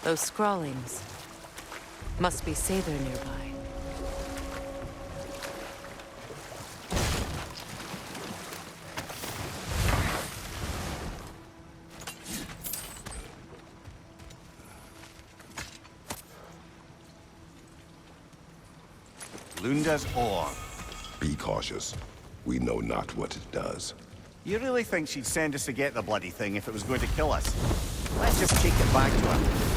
Those scrawlings must be Seidr nearby. Lunda's ore. Be cautious. We know not what it does. You really think she'd send us to get the bloody thing if it was going to kill us? Let's just take it back to her.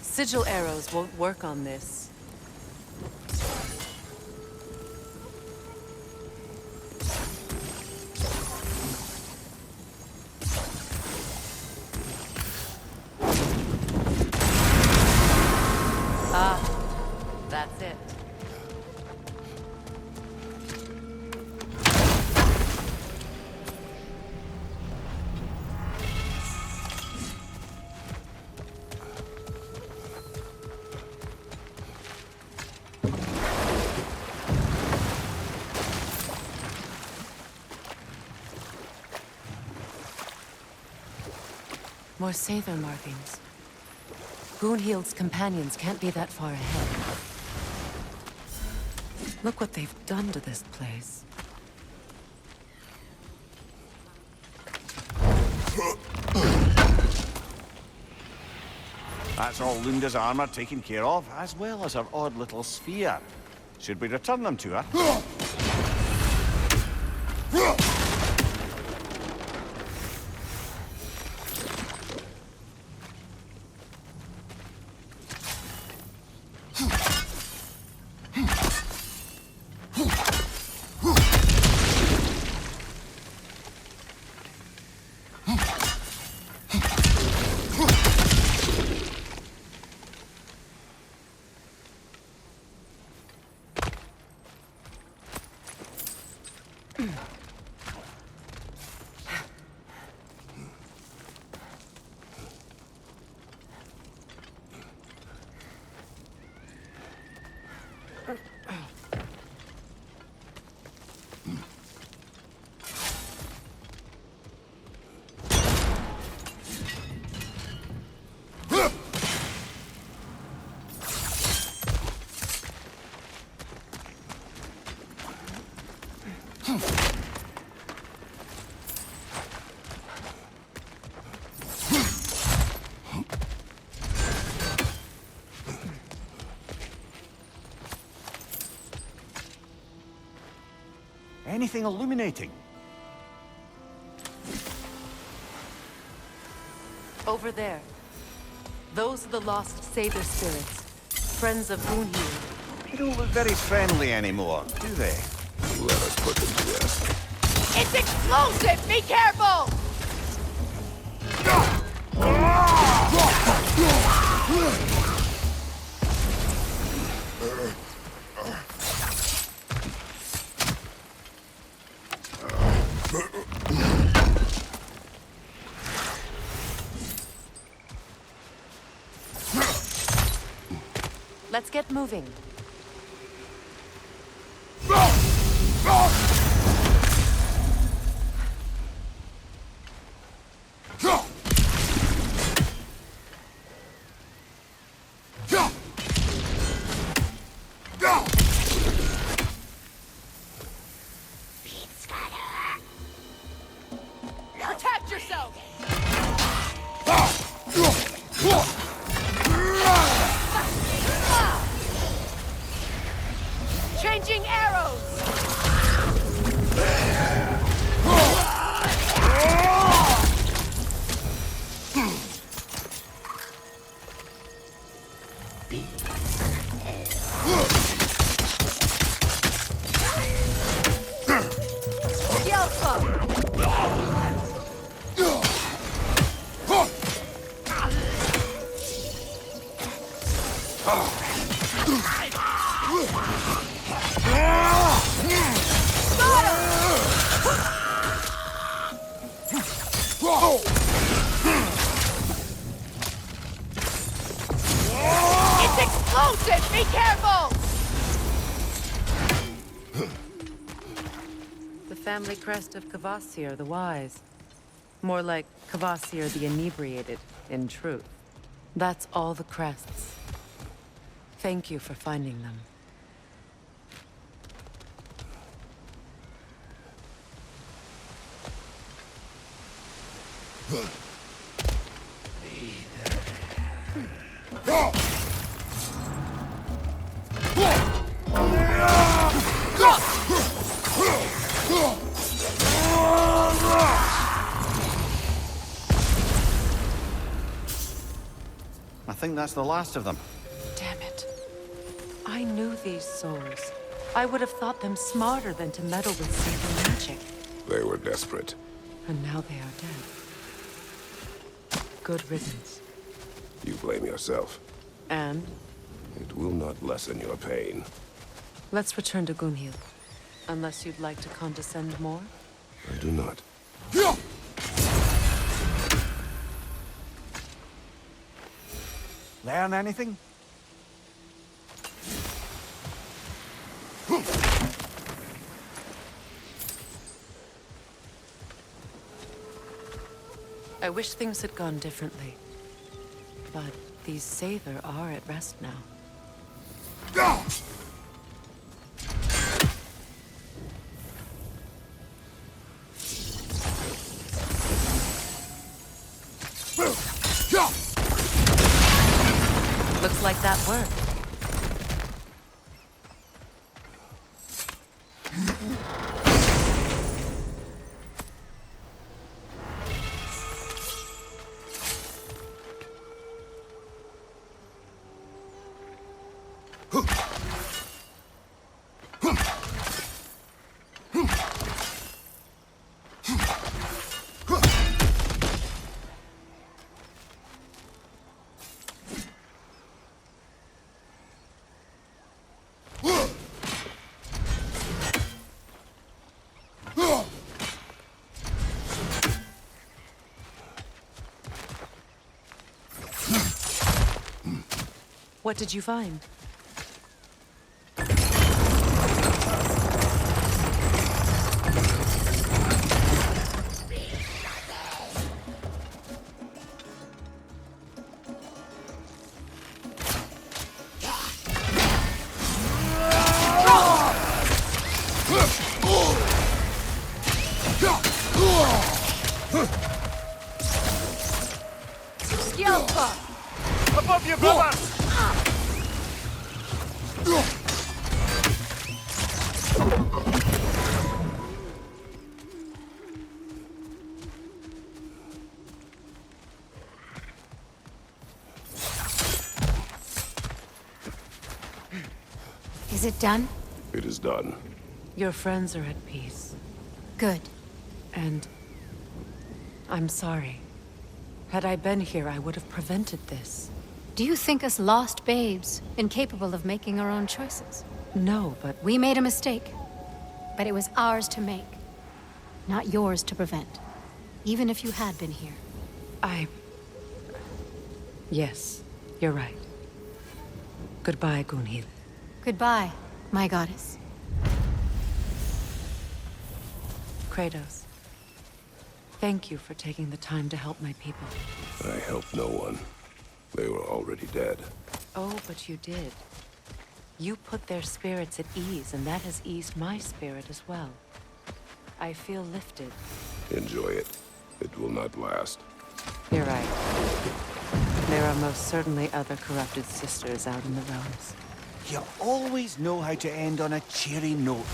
Sigil arrows won't work on this. Ah, that's it. More Seidr markings. Gunhild's companions can't be that far ahead. Look what they've done to this place. That's all Lunda's armor taken care of, as well as her odd little sphere. Should we return them to her? Anything illuminating? Over there. Those are the lost Seidr spirits. Friends of Gunhild. They don't look very friendly anymore, do they? Let us put them to rest. It's explosive! Be careful! Let's get moving. Protect yourself! Changing arrows! It's explosive! Be careful! The family crest of Kvasir the Wise. More like Kvasir the Inebriated, in truth. That's all the crests. Thank you for finding them. I think that's the last of them. Damn it. I knew these souls. I would have thought them smarter than to meddle with Seidr magic. They were desperate. And now they are dead. Good riddance. You blame yourself. And? It will not lessen your pain. Let's return to Gunhild. Unless you'd like to condescend more? I do not. Learn anything? I wish things had gone differently. But these Seidr are at rest now. Looks like that worked. What did you find? Above you, brother! Is it done? It is done. Your friends are at peace. Good. And I'm sorry. Had I been here, I would have prevented this. Do you think us lost babes, incapable of making our own choices? No, but We made a mistake. But it was ours to make. Not yours to prevent. Even if you had been here. Yes, you're right. Goodbye, Gunhild. Goodbye, my goddess. Kratos. Thank you for taking the time to help my people. I helped no one. They were already dead. Oh, but you did. You put their spirits at ease, and that has eased my spirit as well. I feel lifted. Enjoy it. It will not last. You're right. There are most certainly other corrupted sisters out in the realms. You always know how to end on a cheery note.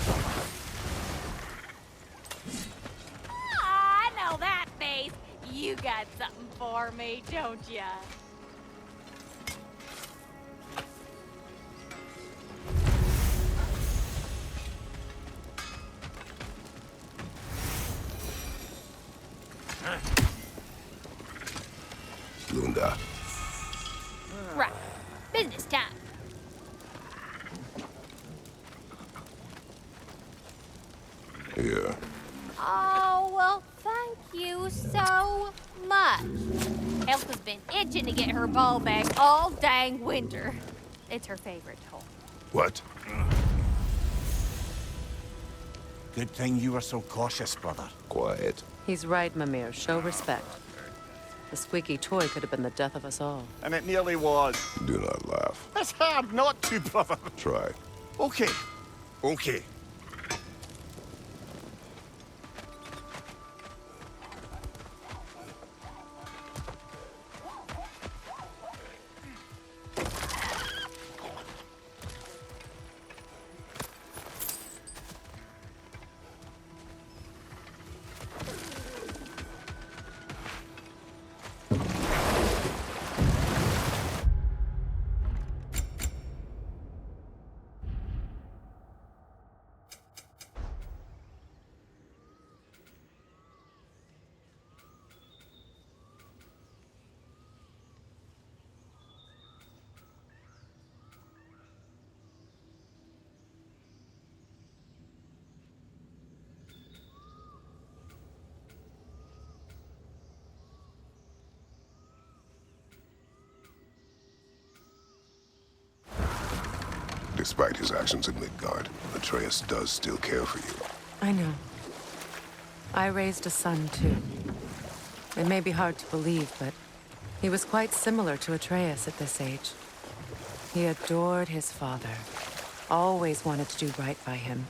I know that face. You got something for me, don't ya? Lunda. Right. Business time. Here. Oh, well, thank you so much. Elsa's been itching to get her ball back all dang winter. It's her favorite toy. What? Good thing you were so cautious, brother. Quiet. He's right, Mimir. Show respect. The squeaky toy could have been the death of us all. And it nearly was. Do not laugh. It's hard not to, brother. Try. Okay. Okay. Despite his actions in Midgard, Atreus does still care for you. I know. I raised a son, too. It may be hard to believe, but he was quite similar to Atreus at this age. He adored his father, always wanted to do right by him,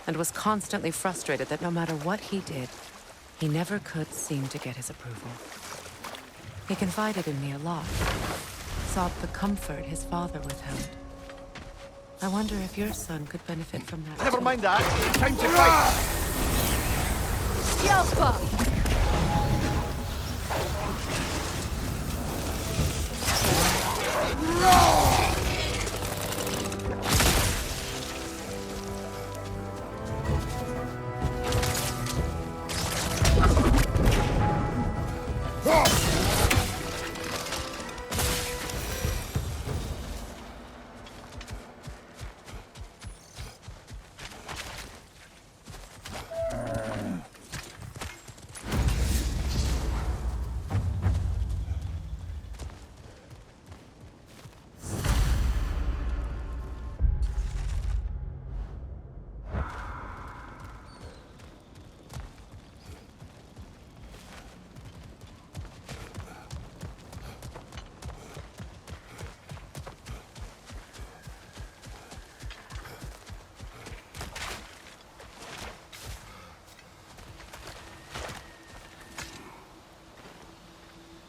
and was constantly frustrated that no matter what he did, he never could seem to get his approval. He confided in me a lot, sought the comfort his father withheld. I wonder if your son could benefit from that. Never too. mind that. Time to fight. Yelpa!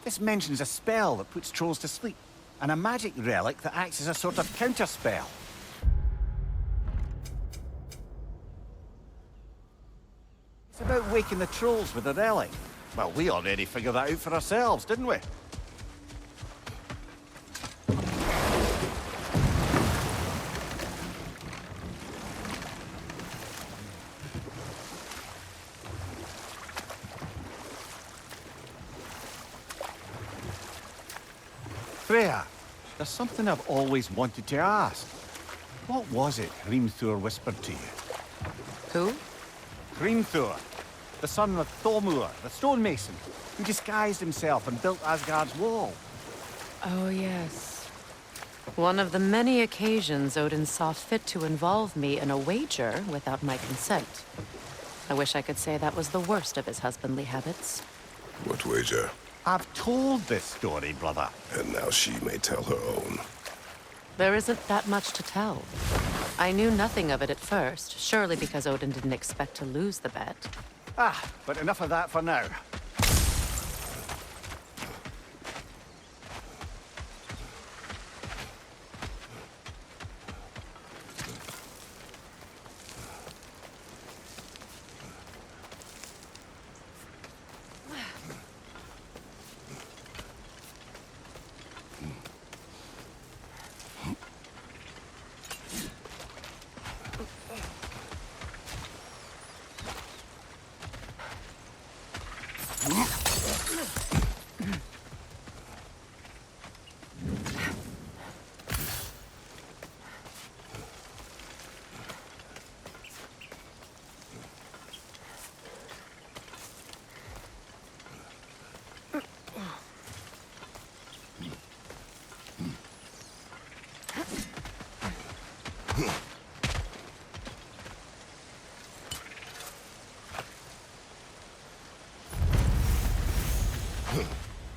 This mentions a spell that puts trolls to sleep, and a magic relic that acts as a sort of counterspell. It's about waking the trolls with the relic. Well, we already figured that out for ourselves, didn't we? Freya, there's something I've always wanted to ask. What was it Hrimthur whispered to you? Who? Hrimthur, the son of Thormur, the stonemason, who disguised himself and built Asgard's wall. Oh, yes. One of the many occasions Odin saw fit to involve me in a wager without my consent. I wish I could say that was the worst of his husbandly habits. What wager? I've told this story, brother. And now she may tell her own. There isn't that much to tell. I knew nothing of it at first, surely because Odin didn't expect to lose the bet. Ah, but enough of that for now.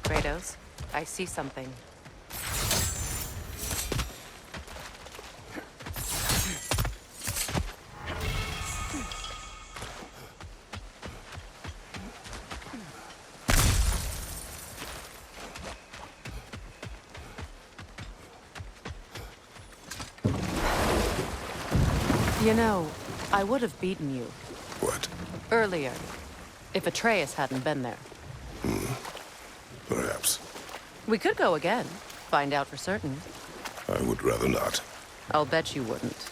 Kratos, I see something. You know, I would have beaten you What? earlier if Atreus hadn't been there. Perhaps. We could go again, find out for certain. I would rather not. I'll bet you wouldn't.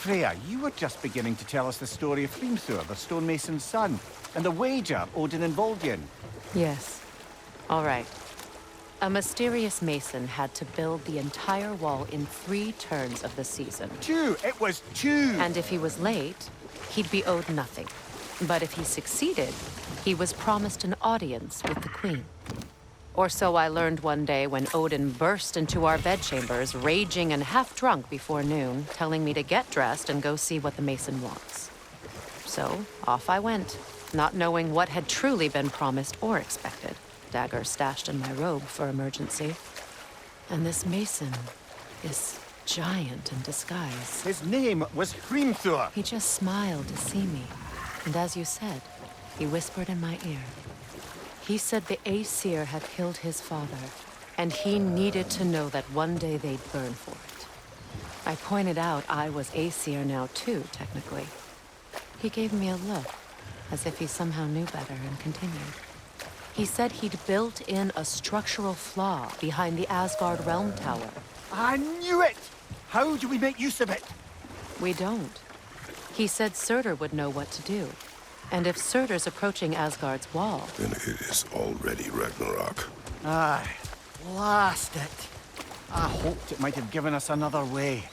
Freya, you were just beginning to tell us the story of Hrimthur, the stonemason's son, and the wager Odin involved you in. Yes. All right. A mysterious mason had to build the entire wall in 3 turns of the season. 2! It was 2! And if he was late, he'd be owed nothing. But if he succeeded, he was promised an audience with the queen. Or so I learned one day when Odin burst into our bedchambers, raging and half-drunk before noon, telling me to get dressed and go see what the mason wants. So, off I went, not knowing what had truly been promised or expected. Dagger stashed in my robe for emergency. And this mason is giant in disguise. His name was Hrimthur! He just smiled to see me. And as you said, he whispered in my ear. He said the Aesir had killed his father, and he needed to know that one day they'd burn for it. I pointed out I was Aesir now too, technically. He gave me a look, as if he somehow knew better, and continued. He said he'd built in a structural flaw behind the Asgard Realm Tower. I knew it! How do we make use of it? We don't. He said Seidr would know what to do. And if Surtur's approaching Asgard's wall... Then it is already Ragnarok. Aye, blast it. I hoped it might have given us another way.